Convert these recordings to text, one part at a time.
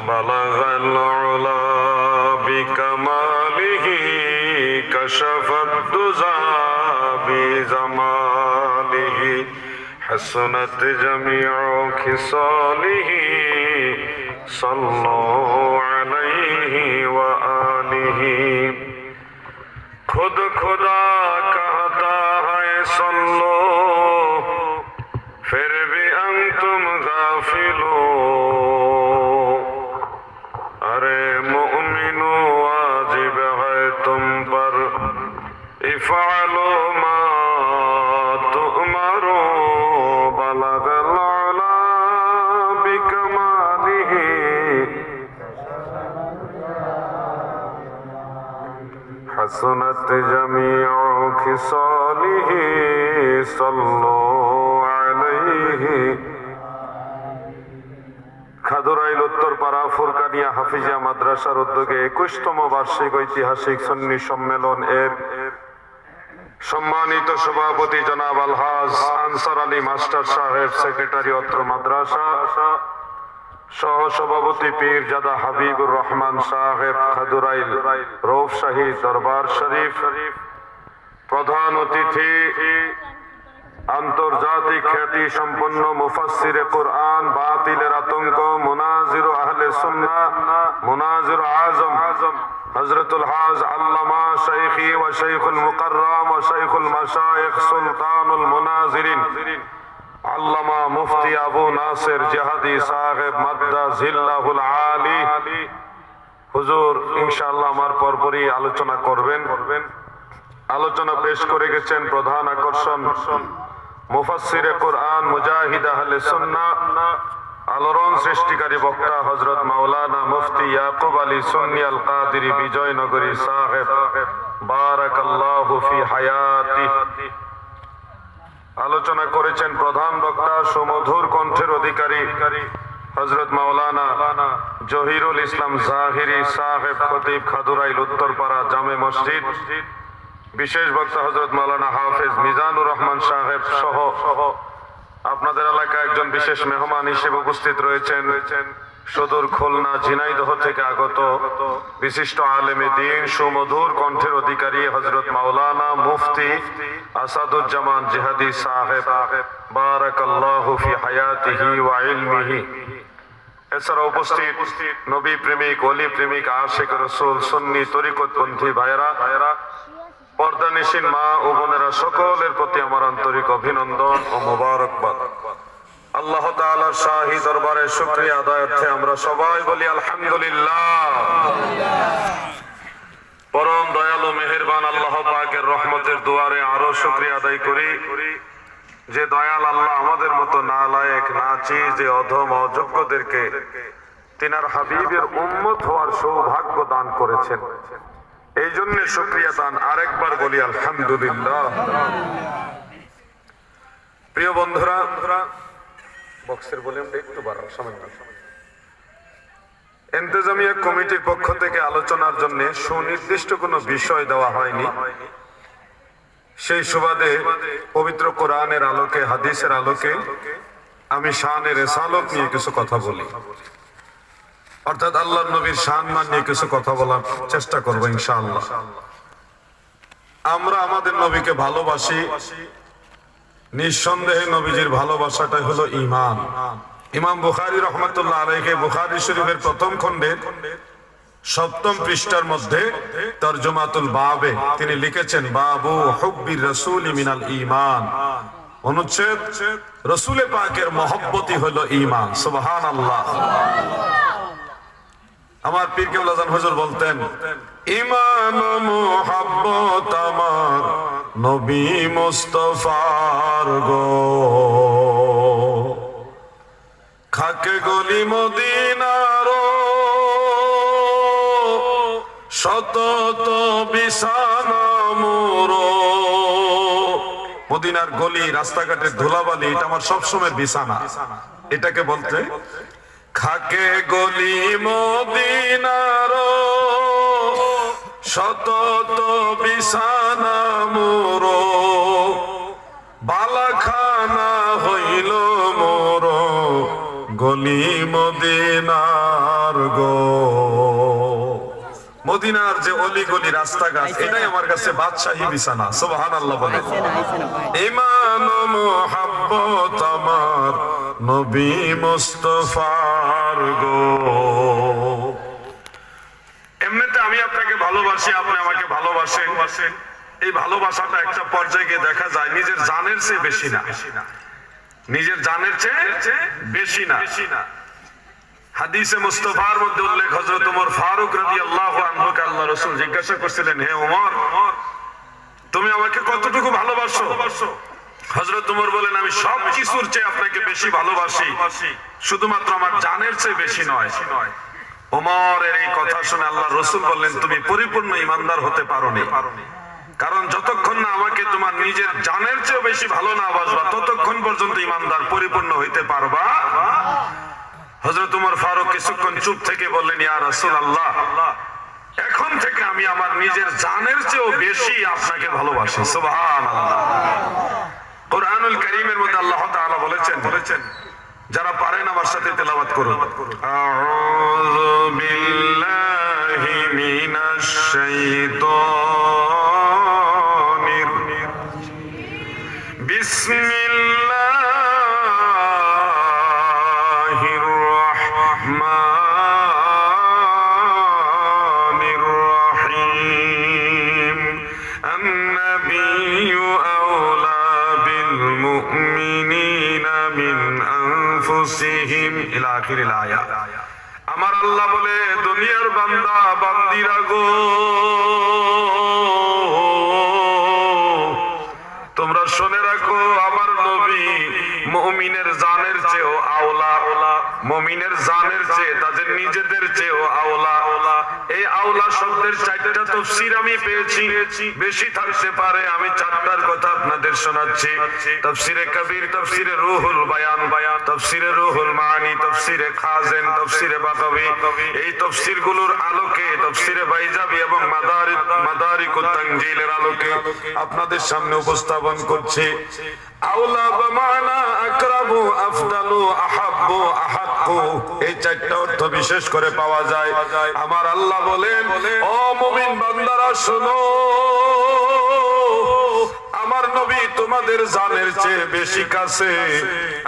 بلغ العلا بكماله كشف الدجى بجماله حسنت جميع خصاله صلوا عليه وآله खुद खुदा कहता है सुन लो फिर भी अंतुम गाफिलो अरे मुमिनो वाजिब है तुम पर इफ़अलो मा तुअमरो बलगल अला बिकमालिही हसनत जमीउ खिसालिही सल्लु अलैहि খাদুরাইল উত্তরপাড়া ফুরকানিয়া হাফিজিয়া মাদ্রাসার উদ্যোগে 21তম বার্ষিক ঐতিহাসিক সুন্নি সম্মেলন এর সম্মানিত সভাপতি জনাব আলহাজ আনসার আলী মাস্টার সাহেব, সেক্রেটারি অত্র মাদ্রাসা, সহ সভাপতি পীরজাদা হাবিবুর রহমান সাহেব খাদুরাইল রৌফশাহী দরবার শরীফ, প্রধান অতিথি আন্তর্জাতিক খ্যাতি সম্পন্ন মুফাসসিরে কুরআন, বাতিলের আতঙ্ক, মুনাজির আহলে সুন্নাহ, মুনাজির আজম হযরতুল হাজ আল্লামা শাইখি ওয়া শাইখুল মুকাররম ওয়া শাইখুল মাশায়েখ সুলতানুল মুনাজিরিন আল্লামা মুফতি আবু নাসির জিহাদি সাহেব মাদ্দা জিল্লাহুল আলী হুজুর ইনশাআল্লাহ আমার পরপরই আলোচনা করবেন। আলোচনা পেশ করে গেছেন প্রধান আকর্ষণ মুফাসসিরে কুরআন, মুজাহিদ আহলে সুন্নাহ, আলোড়ন সৃষ্টিকারী বক্তা হযরত মাওলানা মুফতি ইয়াকুব আলী সুন্নি আল কাদেরী বিজয়নগরী সাহেব, বারাকাল্লাহু ফি হায়াতি। আলোচনা করেছেন প্রধান বক্তা সুমধুর কণ্ঠের অধিকারী হযরত মাওলানা জহিরুল ইসলাম জাহিরি সাহেব, খতিব খাদুরাইল উত্তরপাড়া জামে মসজিদ। বিশেষ বক্তা হযরত মাওলানা হাফেজ মিজানুর রহমান সাহেব সহ আপনাদের এলাকায় একজন বিশেষ মেহমান হিসেবে উপস্থিত রয়েছেন সুদূর খুলনা ঝিনাইদহ থেকে আগত বিশিষ্ট আলেমে দ্বীন, সুমধুর কণ্ঠের অধিকারী হযরত মাওলানা মুফতি আসাদুজ্জামান জিহাদি সাহেব, বারাকাল্লাহু ফি হায়াতিহি ওয়া ইলমিহি। এছাড়া উপস্থিত নবী প্রেমিক, ওলি প্রেমিক, আশিক রাসূল, সুন্নি তরিকতপন্থী ভাইয়েরা, পর্দানিশীন মা ও বোনেরা, সকলের প্রতি আমার আন্তরিক অভিনন্দন ও মোবারকবাদ। আল্লাহ তাআলার শাহী দরবারে শুকরিয়া আদায়ার্থে আমরা সবাই বলি আলহামদুলিল্লাহ। পরম দয়ালু মেহেরবান আল্লাহ পাকের রহমতের দুয়ারে আরো শুকরিয়া আদায় করি যে দয়াল আল্লাহ আমাদের মতো নালায়েক, নাচিজ, যে অধম অযোগ্যদেরকে তিনার হাবিবের উম্মত হওয়ার সৌভাগ্য দান করেছেন। এই জন্য শুকরিয়া দান আরেকবার বলি আলহামদুলিল্লাহ। প্রিয় বন্ধুরা, বক্সের ভলিউমটা একটু বাড়াও সামান্য। ইন্তেজামিয়া কমিটির পক্ষ থেকে আলোচনার জন্য সুনির্দিষ্ট কোনো বিষয় দেওয়া হয়নি। সেই সুবাদে পবিত্র কোরআনের আলোকে, হাদিসের আলোকে আমি শানে রিসালাত নিয়ে কিছু কথা বলি, অর্থাৎ আল্লাহর নবীর সম্মান নিয়ে কিছু কথা বলার চেষ্টা করব ইনশাআল্লাহ। আমরা আমাদের নবীকে ভালোবাসি, নিঃসন্দেহে নবীজির ভালোবাসাটাই হলো ঈমান। ইমাম বুখারী রাহমাতুল্লাহ আলাইহি বুখারী শরীফের প্রথম খণ্ডের 7ম পৃষ্ঠার মধ্যে তরজমাতুল বাবে তিনি লিখেছেন বাবু হুব্বির রাসূল মিনাল ঈমান, অনুচ্ছেদ রাসূল পাকের মহব্বতই হলো ঈমান। সুবহানাল্লাহ। আমার পীর কেবলা জান হুজুর বলতেন, ঈমান ও মুহাব্বত আমার নবী মুস্তাফার গো, খাকে গলি মদিনার শতত বিছানা মোর। মদিনার গলি, রাস্তাঘাটের ধুলাবালি, এটা আমার সবসময় বিছানা। এটাকে বলতে খাকে গলি মদিনার শতত বিছানা মোর, বালাখানা হইল মোর গলি মদিনার গো। মদিনার যে অলি গলি রাস্তাঘাট, এটাই আমার কাছে বাদশাহী বিছানা। সুবহানাল্লাহ বলে। ঈমান ও মুহাব্বত আমার নবী মুস্তাফার গো। এমনিতে আমি আপনাকে ভালোবাসি, আপনি আমাকে ভালোবাসেন। এই ভালোবাসাটা একটা পর্যায়ে গিয়ে দেখা যায় নিজের জানের চেয়ে বেশি না, নিজের জানের চেয়ে বেশি না। হাদিসে মুস্তাফার মধ্যে উল্লেখ, হযরত ওমর ফারুক রাদিয়াল্লাহু আনহুকে আল্লাহ রাসূল জিজ্ঞাসা করছিলেন, হে ওমর, তুমি আমাকে কতটুকু ভালোবাসো? হযরত ওমর বলেন, আমি সব কিছুর চেয়ে আপনাকে বেশি ভালোবাসি, শুধুমাত্র আমার জানের চেয়ে বেশি নয়। ওমরের এই কথা শুনে আল্লাহ রাসূল বললেন, তুমি পরিপূর্ণ ঈমানদার হতে পারোনি, কারণ যতক্ষণ না আমাকে তোমার নিজের জানের চেয়ে বেশি ভালো না বাসবা, ততক্ষণ পর্যন্ত ঈমানদার পরিপূর্ণ হইতে পারবা। হযরত ওমর ফারুক কিছুক্ষণ চুপ থেকে বললেন, ইয়া রাসূলুল্লাহ, এখন থেকে আমি আমার নিজের জানের চেয়েও বেশি আপনাকে ভালোবাসি। সুবহানাল্লাহ। কোরআনুল কারীমের মধ্যে আল্লাহ তাআলা বলেছেন, যারা পারেন আমার সাথে তেলাওয়াত করুন। আউযু বিল্লাহি মিনাশ শাইতানির বিসমিল্লাহির রাহমানির রাহিম। আন-নাবিয়্যু আওলা বিল মুমিনিনা মিন আনফুসিহিম ইলা আখিরিল আয়াত। আমার আল্লাহ বলে, দুনিয়ার বান্দা বান্দিরা গো, তোমরা শুনে রাখো, আমার নবী মুমিনের জানের চেয়েও আওলা, মুমিনের জানের চেয়ে তাদের নিজেদের চেয়েও আওলা। এই আওলা শব্দের চারটা তাফসীর আমি পেয়েছি, বেশি থাকতে পারে, আমি চারটার কথা আপনাদের শোনাচ্ছি। তাফসীরে কবির, তাফসীরে রুহুল বায়ান, তাফসীরে রুহুল মানি, তাফসীরে খাজেন, তাফসীরে বাগাবী, এই তাফসীরগুলোর আলোকে, তাফসীরে বাইজাবি এবং মাদারিকুত তানজিলের আলোকে আপনাদের সামনে উপস্থাপন করছি। আওলা বমানা আকরাবু, আফদালু, আহাব্বু, আহাক্কু, এই চারটা অর্থ বিশেষ করে পাওয়া যায়। আমার আল্লাহ বলেন, ও মুমিন বান্দারা শোনো, আমার নবী তোমাদের জানের চেয়ে বেশি কাছে,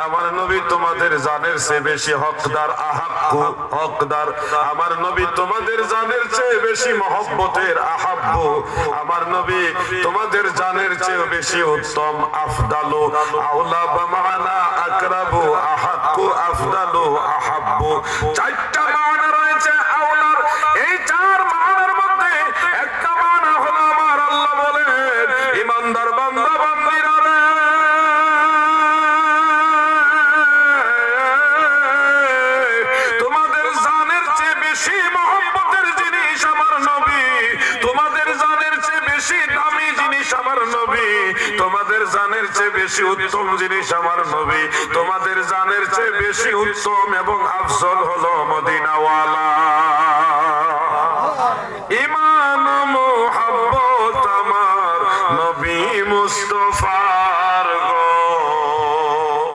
আমার নবী তোমাদের জানের চেয়ে বেশি হকদার, আহাক্কু, হকদার। আমার নবী তোমাদের জানের চেয়ে বেশি মহব্বতের, আহাব্বু। আমার নবী তোমাদের জানের চেয়ে বেশি উত্তম, আফদালু। আওলা বমানা আকরাবু, আহাক্কু, আফদালু, আহাব্বু। চারটা মানা রয়েছে আওলার। এই চার মানার মধ্যে একটা মানা হলো, আমার আল্লাহ বলেন, ঈমানদার বান্দা বান্দিরা রে, তোমাদের জানের চেয়ে বেশি মহব্বতের জিনিস আমার নবী, তোমাদের জানের চেয়ে বেশি দামি জিনিস আমার নবী, তোমাদের জানের চেয়ে বেশি উত্তম জিনিস আমার নবী, তোমাদের জানের চেয়ে বেশি উত্তম এবং আফজল হলো মদিনা